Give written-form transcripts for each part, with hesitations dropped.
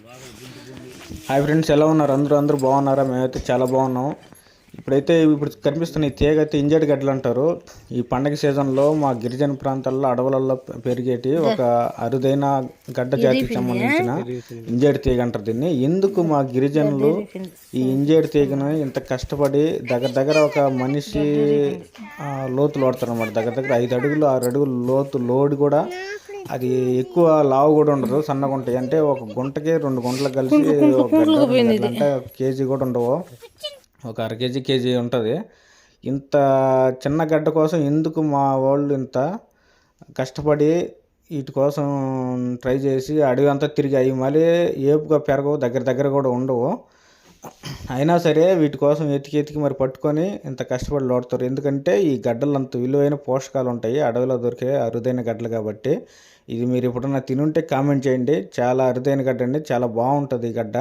Hi friends, ఎలా ఉన్నారు? అందరూ బాగున్నారా? మేమైతే చాలా బాగున్నాం. ఇప్పుడు కనిపిస్తున్న ఈ తీగ అయితే ఇంజేడు గడ్డలు అంటారు. ఈ పండగ సీజన్లో మా గిరిజన ప్రాంతాల్లో అడవులలో పెరిగేటి ఒక అరుదైన గడ్డ జాతికి సంబంధించిన ఇంజేడు తీగ అంటారు దీన్ని. ఎందుకు మా గిరిజనులు ఈ ఇంజేడు తీగను ఇంత కష్టపడి దగ్గర ఒక మనిషి లోతులు వాడతారు అన్నమాట. దగ్గర 5 అడుగులు 6 అడుగులు లోడు కూడా. అది ఎక్కువ లావు కూడా ఉండదు, సన్నగా ఉంటాయి. అంటే ఒక గుంటకి 2 గుంటలకు కలిసి ఒక గడ్డ అంటే కేజీ కూడా ఉండవు, ఒక అర కేజీ ఉంటుంది. ఇంత చిన్న గడ్డ కోసం ఎందుకు మా వాళ్ళు ఇంత కష్టపడి వీటి కోసం ట్రై చేసి అడవి అంతా తిరిగి అవి మళ్ళీ ఏపుగా పెరగవు, దగ్గర కూడా ఉండవు. అయినా సరే వీటి కోసం ఎతికి మరి పట్టుకొని ఇంత కష్టపడి లోడతారు. ఎందుకంటే ఈ గడ్డలు అంత విలువైన పోషకాలు ఉంటాయి అడవిలో దొరికే అరుదైన గడ్డలు కాబట్టి. ఇది మీరు ఎప్పుడన్నా తినుంటే కామెంట్ చేయండి. చాలా అరుదైన గడ్డ అండి, చాలా బాగుంటుంది ఈ గడ్డ.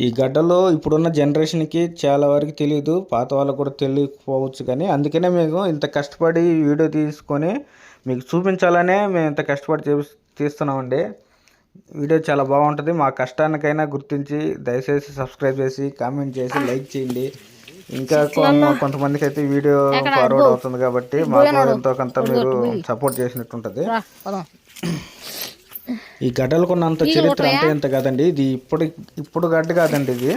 ఈ గడ్డలో ఇప్పుడున్న జనరేషన్కి చాలా వరకు తెలియదు, పాత వాళ్ళకు కూడా తెలియకపోవచ్చు. కానీ అందుకనే మేము ఇంత కష్టపడి వీడియో తీసుకొని మీకు చూపించాలనే మేము ఇంత కష్టపడి తీస్తున్నామండి. వీడియో చాలా బాగుంటుంది. మా కష్టానికైనా గుర్తించి దయచేసి సబ్స్క్రైబ్ చేసి కామెంట్ చేసి లైక్ చేయండి. ఇంకా కొంతమందికి అయితే వీడియో ఫార్వర్డ్ అవుతుంది కాబట్టి మాకు ఎంతో కొంత మీరు సపోర్ట్ చేసినట్టుంటుంది. ఈ గడ్డలకు ఉన్నంత చరిత్ర అంతే ఇంత కాదండి. ఇది ఇప్పుడు గడ్డ కాదండి, ఇది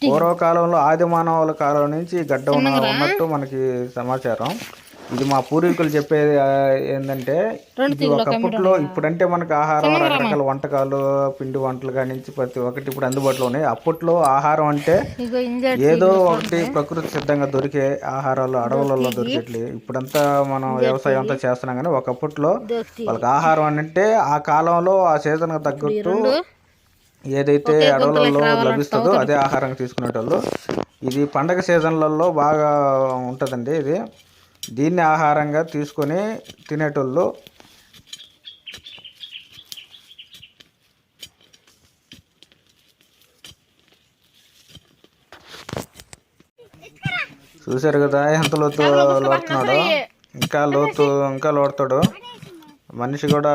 పూర్వకాలంలో ఆది మానవుల కాలం నుంచి గడ్డ ఉన్నట్టు మనకి సమాచారం. ఇది మా పూర్వీకులు చెప్పేది ఏంటంటే, ఇది ఒకప్పట్లో, ఇప్పుడంటే మనకు ఆహారం రకరకాల వంటకాలు పిండి వంటలు కానించి ప్రతి ఒక్కటి ఇప్పుడు అందుబాటులో ఉన్నాయి. అప్పట్లో ఆహారం అంటే ఏదో ఒకటి ప్రకృతి సిద్ధంగా దొరికే ఆహారాలు అడవులలో దొరికేట్లు. ఇప్పుడంతా మనం వ్యవసాయం అంతా చేస్తున్నాం, కానీ ఒకప్పట్లో వాళ్ళకి ఆహారం అంటే ఆ కాలంలో ఆ సీజన్కి తగ్గట్టు ఏదైతే అడవులలో లభిస్తుందో అదే ఆహారంగా తీసుకునేటోళ్ళు. ఇది పండగ సీజన్లలో బాగా ఉంటుందండి. దీన్ని ఆహారంగా తీసుకొని తినేటోళ్ళు. చూశారు కదా ఎంత లోతు లోడుతున్నాడో. ఇంకా లోడుతాడు. మనిషి కూడా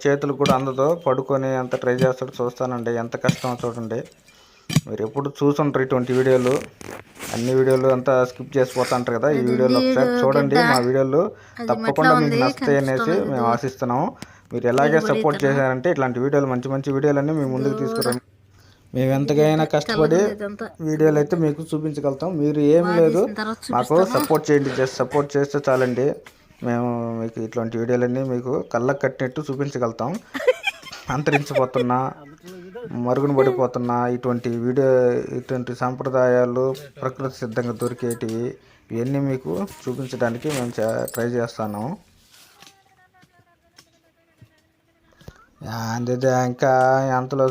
చేతులు కూడా అందదు, పడుకొని ఎంత ట్రై చేస్తాడు చూస్తానండి. ఎంత కష్టమో చూడండి. మీరు ఎప్పుడు చూసుంటారు ఇటువంటి వీడియోలు. అన్ని వీడియోలు అంతా స్కిప్ చేసిపోతుంటారు కదా. ఈ వీడియోలు ఒకసారి చూడండి. మా వీడియోలు తప్పకుండా మీకు నచ్చుతాయి అనేసి మేము ఆశిస్తున్నాము. మీరు ఎలాగే సపోర్ట్ చేశారంటే ఇట్లాంటి వీడియోలు మంచి వీడియోలన్నీ మేము ముందుకు తీసుకురండి. మేము ఎంతకైనా కష్టపడి వీడియోలు అయితే మీకు చూపించగలుగుతాం. మీరు ఏం లేదు, మాకు సపోర్ట్ చేయండి. జస్ట్ సపోర్ట్ చేస్తే చాలండి. మేము మీకు ఇట్లాంటి వీడియోలన్నీ మీకు కళ్ళకు కట్టినట్టు చూపించగలుగుతాం. అంతరించిపోతున్నా, మరుగున పడిపోతున్నా ఇటువంటి సాంప్రదాయాలు ప్రకృతి సిద్ధంగా దొరికేటివి ఇవన్నీ మీకు చూపించడానికి మేము ట్రై చేస్తాను. అంతే ఇంకా ఎంతలో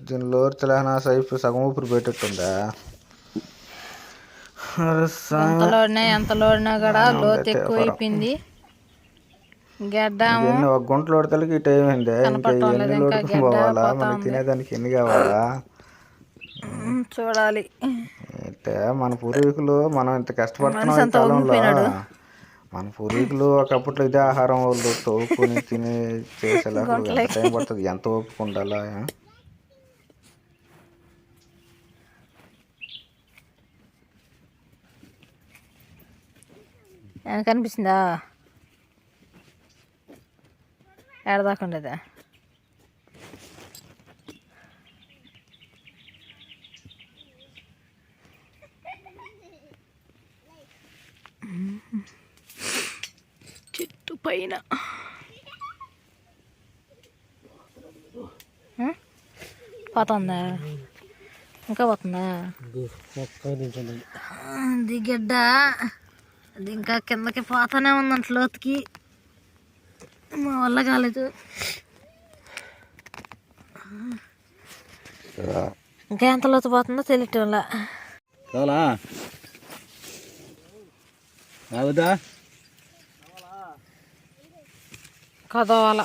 దీనిలో తెలంగాణ సైఫ్ సగం ఊపిరి పెట్టేట్టుందా. ఎంతలోడినా కూడా లోతు ఎక్కువైపోయింది. ఒక గుంటలో లోడతలకి ఈ టైం అయింది. ఇంకా ఎన్ని లోడుకుని పోవాలా? మనకి తినేదానికి ఎన్ని కావాలా చూడాలి. అంటే మన పూర్వీకులు మనం ఇంత కష్టపడుతున్నాం ఈ కాలంలో. మన పూర్వీకులు ఒకప్పట్లో ఇదే ఆహారం వాళ్ళు తోపుకొని తిని చేసేలా ఎంత టైం పడుతుంది, ఎంత ఓపిక ఉండాలా. కనిపిస్తుందా? ఏడదాకుండదా? చెట్టు పైన పోతుందా? ఇంకా పోతుందా? దిగడ్డ అది ఇంకా కిందకి పోతానే ఉందంట లోతుకి. మా వల్ల కాలేదు. ఇంకా ఎంత లోతు పోతుందో తెలియటం వల్ల కదవాల.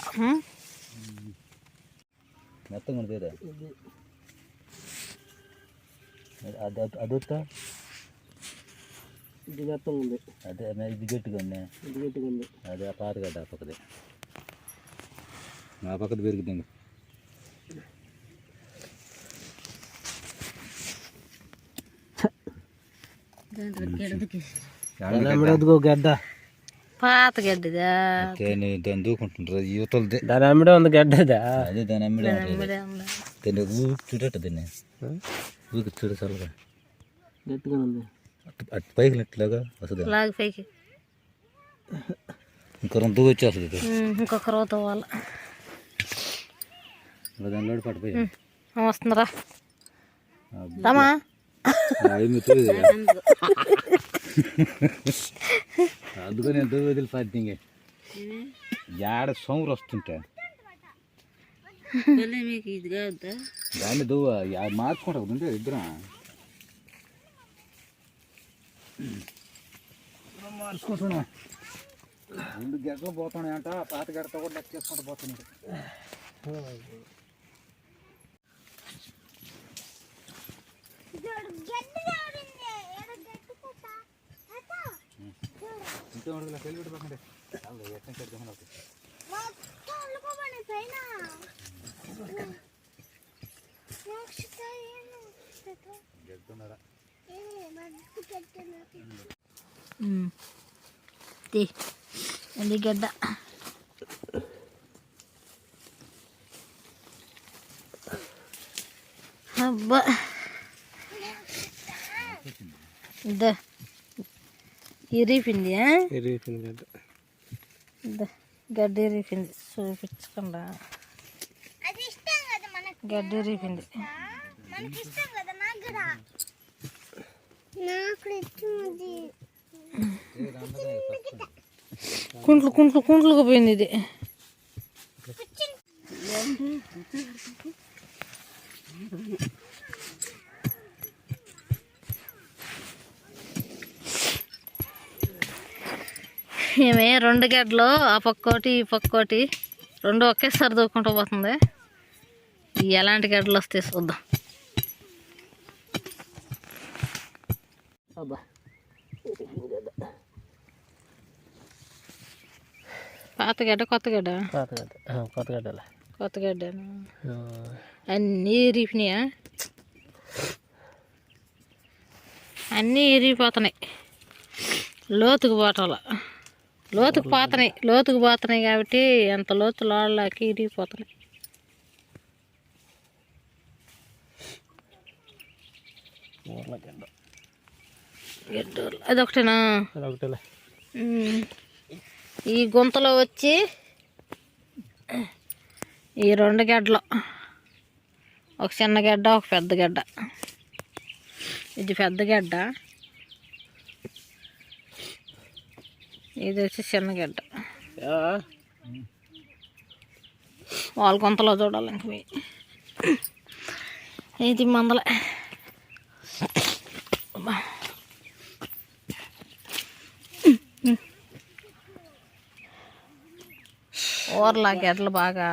అదే ఇది గట్టిగా ఉంది, అదే పాత గడ్డ పక్కదే. ఆ పక్కన పెరుగుతుంది. గడ్డ పాత గడ్డిదా దాన్ని దూకుంటుంటారు యువతలదే. దాని అమ్మిడే ఉంది గడ్డదా. అదే దాని అమ్మిడే దాన్ని చూడట దాన్ని ఊరికి చూడ చల్లగా గట్టిగా ఉంది. అటు పైకి నెట్లాగా వస్తుంది. లాగి పైకి ఇంకో రెండు వచ్చేస్తుంది. ఇంకొక రోజు వాళ్ళ దానిలో పట్టుపోయి వస్తుందిరా రామా. అందుకని నేను దువ్వు వదిలి పట్టింగే ఏడ సోమరు వస్తుంటే దాన్ని దువ్వ మార్చుకుంటా ఉంటే ఇద్దరం మార్చుకుంటున్నా. 2 గంటలు పోతున్నాయంట. పాత గడతో కూడా లెక్క చేసుకుంటూ పోతున్నాడు. ఇంట్లో ఉండదు పెళ్ళి పక్కనే ఎట్లా చెప్తాను. ఇది గడ్డ అబ్బా ఇద్దా ఇరిపింది గడ్డ ఇరిపింది చూపించకుండా గడ్డ ఇరిపింది. కుంట్లుగా పోయింది ఇది. ఏమే 2 గడ్డలు ఆ పక్కోటి ఈ పక్కోటి 2 ఒకేసారి దూకుంటూ పోతుంది. ఎలాంటి గడ్డలు వస్తాయి చూద్దాం. పాత గడ్డ కొత్త గడ్డ కొత్త గడ్డ అన్నీ ఇరిగిపోయినాయా? అన్నీ ఇరిగిపోతున్నాయి. లోతుకు పోతున్నాయి కాబట్టి ఎంత లోతు లోళ్ళకి ఇరిగిపోతున్నాయి. అదొకటేనా? ఈ గుంతలో వచ్చి ఈ 2 గడ్డలు, ఒక చిన్న గడ్డ ఒక పెద్ద గడ్డ. ఇది పెద్ద గడ్డ, ఇది వచ్చి చిన్న గడ్డ. వాళ్ళ గుంతలో చూడాలి. ఇంక ఇది మందలే. ఊర్లా గడ్డలు బాగా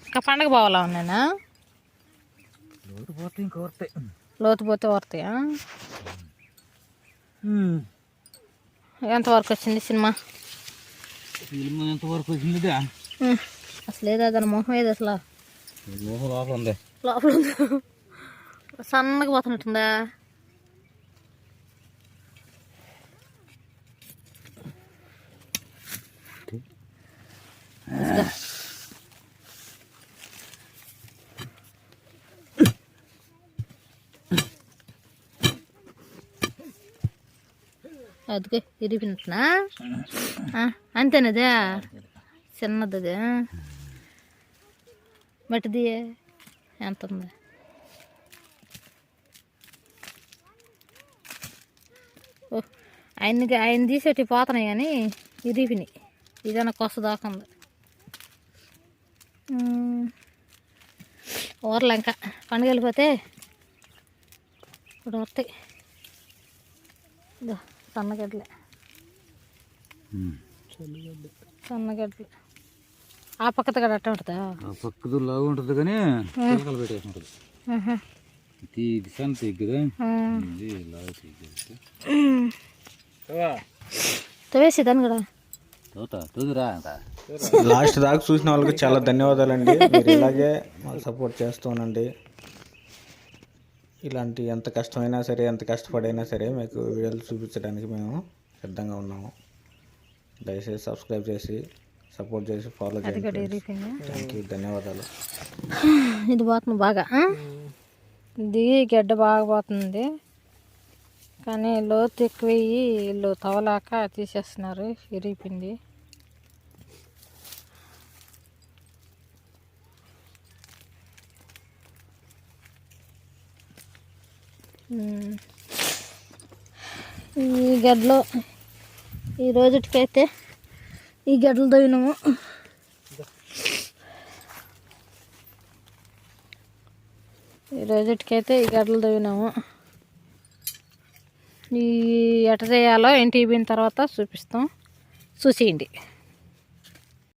ఇంకా పండగ పోవాలా ఉన్నానా? లోతు పోతే ఊరుతాయా? ఎంతవరకు వచ్చింది సినిమా? ఎంతవరకు వచ్చింది అసలు ఏదా దాని మొహం ఏది అసలు? లోపల ఉంది. లోపల సన్నగా పోతున్నట్టుందా? అదిగే ఇరిగినట్టునా? అంతేనదే చిన్నది. అదే మట్టిది ఎంత ఉంది? ఓ ఆయన తీసేటి పోతున్నాయి కానీ ఇరిగినాయి. ఇదైనా కొస దాకా ఉంది. ఊర్లో ఇంకా పండుగ వెళ్ళిపోతే ఇప్పుడు వస్తాయి. సన్నగడ్డలే సన్నగడ్డలు. ఆ పక్కత కూడా అట్ట ఉంటుందా? పక్కదు లాగా ఉంటుంది కానీ పిల్లకలు పెట్టేసి ఉంటుంది. ఇది సంత కదా, ఇది లాగా తవేసి దాన్ని కూడా లాస్ట్ దాకా చూసిన వాళ్ళకి చాలా ధన్యవాదాలండి. మీరు ఇలాగే మాకు సపోర్ట్ చేస్తూ ఉండండి. ఇలాంటి ఎంత కష్టమైనా సరే, ఎంత కష్టపడైనా సరే మీకు వీడియోలు చూపించడానికి మేము సిద్ధంగా ఉన్నాము. దయచేసి సబ్స్క్రైబ్ చేసి సపోర్ట్ చేసి ఫాలో చేయండి. థ్యాంక్ యూ, ధన్యవాదాలు. ఇది పోతుంది బాగా, ఇది గడ్డ బాగా పోతుంది, కానీ లోతు ఎక్కువ వీళ్ళు తవలాక తీసేస్తున్నారు. విరిగిపోయింది. ఈ గడ్డలో ఈ రోజుటికైతే ఈ గడ్డలు తవ్వినాము. ఈ గడ్డలు తవ్వినాము. ఈ ఎట చేయాలో ఇంటికి పోయిన తర్వాత చూపిస్తాం, చూసేయండి.